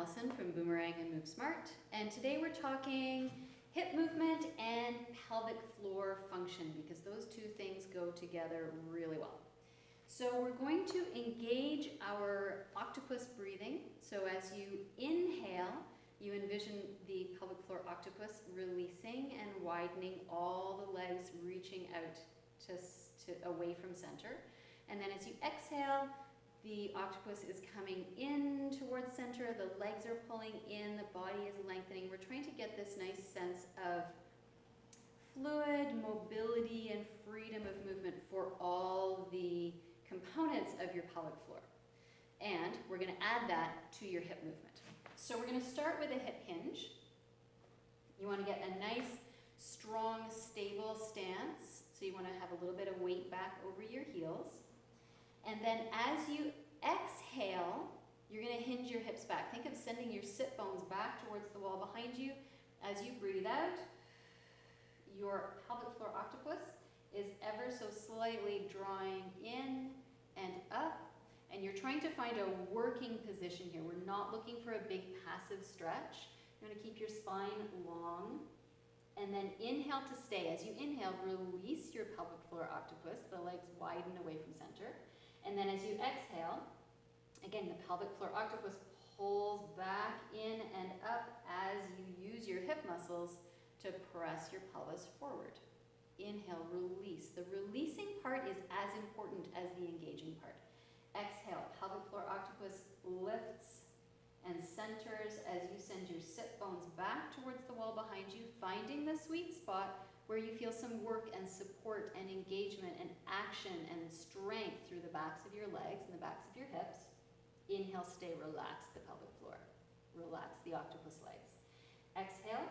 Allison from Boomerang and Move Smart, and today we're talking hip movement and pelvic floor function because those two things go together really well. So we're going to engage our octopus breathing. So as you inhale, you envision the pelvic floor octopus releasing and widening all the legs, reaching out to away from center. And then as you exhale, the octopus is coming in towards center, the legs are pulling in, the body is lengthening. We're trying to get this nice sense of fluid mobility and freedom of movement for all the components of your pelvic floor. And we're going to add that to your hip movement. So we're going to start with a hip hinge. You want to get a nice, strong, stable stance. So you want to have a little bit of weight back over your heels. And then as you exhale, you're going to hinge your hips back. Think of sending your sit bones back towards the wall behind you. As you breathe out, your pelvic floor octopus is ever so slightly drawing in and up. And you're trying to find a working position here. We're not looking for a big passive stretch. You want to keep your spine long. And then inhale to stay. As you inhale, release your pelvic floor octopus. The legs widen away from center. And then as you exhale, again, the pelvic floor octopus pulls back in and up as you use your hip muscles to press your pelvis forward. Inhale, release. The releasing part is as important as the engaging part. Exhale, pelvic floor octopus lifts and centers as you send your sit bones back towards the wall behind you, finding the sweet spot where you feel some work and support and engagement and action and strength through the backs of your legs and the backs of your hips. Inhale, stay, relax the pelvic floor. Relax the octopus legs. Exhale,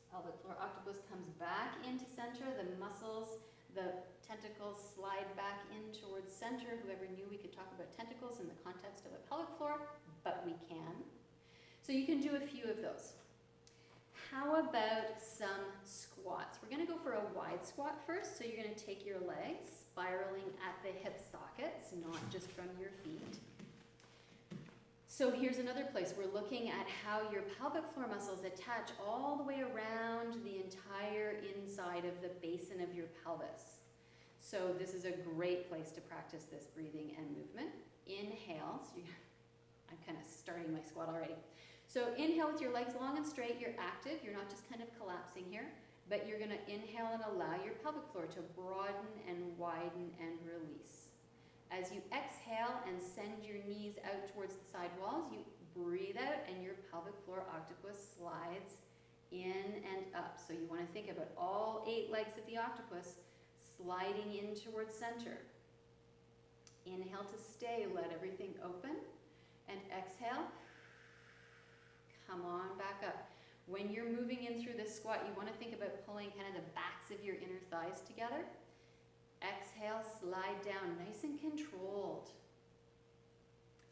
pelvic floor octopus comes back into center. The muscles, the tentacles slide back in towards center. Whoever knew we could talk about tentacles in the context of a pelvic floor, but we can. So you can do a few of those. How about some squats? We're going to go for a wide squat first. So you're going to take your legs spiraling at the hip sockets, not just from your feet. So here's another place. We're looking at how your pelvic floor muscles attach all the way around the entire inside of the basin of your pelvis. So this is a great place to practice this breathing and movement. Inhale. So I'm kind of starting my squat already. So inhale with your legs long and straight. You're active. You're not just kind of collapsing here, but you're going to inhale and allow your pelvic floor to broaden and widen and release. As you exhale and send your knees out towards the side walls, you breathe out and your pelvic floor octopus slides in and up. So you want to think about all 8 legs of the octopus sliding in towards center. Inhale to stay. Let everything open. And exhale. Come on back up. When you're moving in through this squat, you want to think about pulling kind of the backs of your inner thighs together. Exhale, slide down, nice and controlled.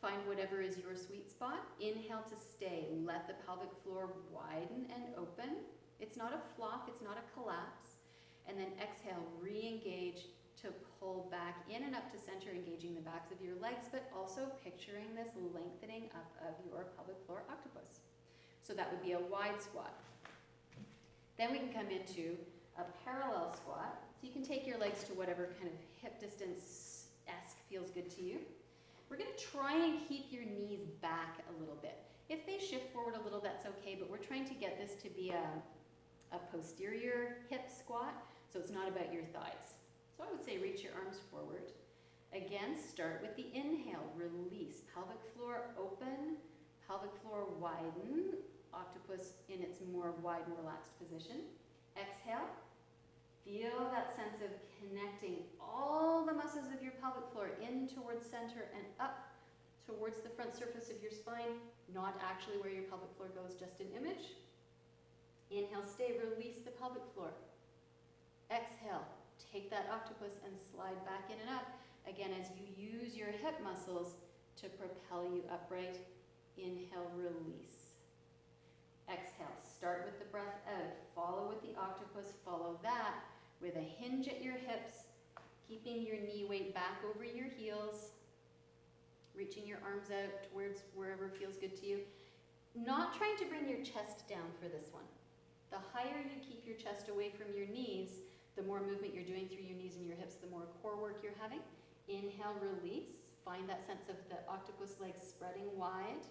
Find whatever is your sweet spot. Inhale to stay. Let the pelvic floor widen and open. It's not a flop, it's not a collapse. And then exhale, re-engage to pull back in and up to center, engaging the backs of your legs, but also picturing this lengthening up of your pelvic floor octopus. So that would be a wide squat. Then we can come into a parallel squat. So you can take your legs to whatever kind of hip distance-esque feels good to you. We're going to try and keep your knees back a little bit. If they shift forward a little, that's okay, but we're trying to get this to be a posterior hip squat, so it's not about your thighs. So I would say reach your arms forward. Again, start with the inhale, release, pelvic floor open, pelvic floor widen, octopus in its more wide and relaxed position. Exhale, feel that sense of connecting all the muscles of your pelvic floor in towards center and up towards the front surface of your spine, not actually where your pelvic floor goes, just an image. Inhale, stay, release the pelvic floor. Exhale, take that octopus and slide back in and up. Again, as you use your hip muscles to propel you upright. Inhale, release. Exhale, start with the breath out. Follow with the octopus, follow that with a hinge at your hips, keeping your knee weight back over your heels, reaching your arms out towards wherever feels good to you. Not trying to bring your chest down for this one. The higher you keep your chest away from your knees, the more movement you're doing through your knees and your hips, the more core work you're having. Inhale, release. Find that sense of the octopus legs spreading wide,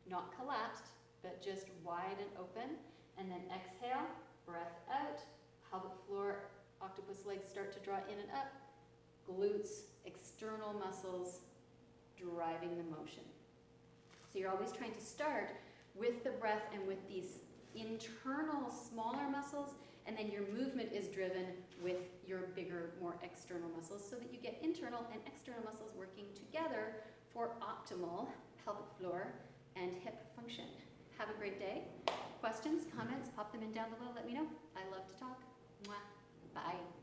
not collapsed, but just wide and open. And then exhale, breath out, pelvic floor, octopus legs start to draw in and up. Glutes, external muscles driving the motion. So you're always trying to start with the breath and with these internal, smaller muscles, and then your movement is driven with your bigger, more external muscles so that you get internal and external muscles working together for optimal pelvic floor and hip function. Have a great day. Questions, comments, pop them in down below. Let me know. I love to talk. Mwah. Bye.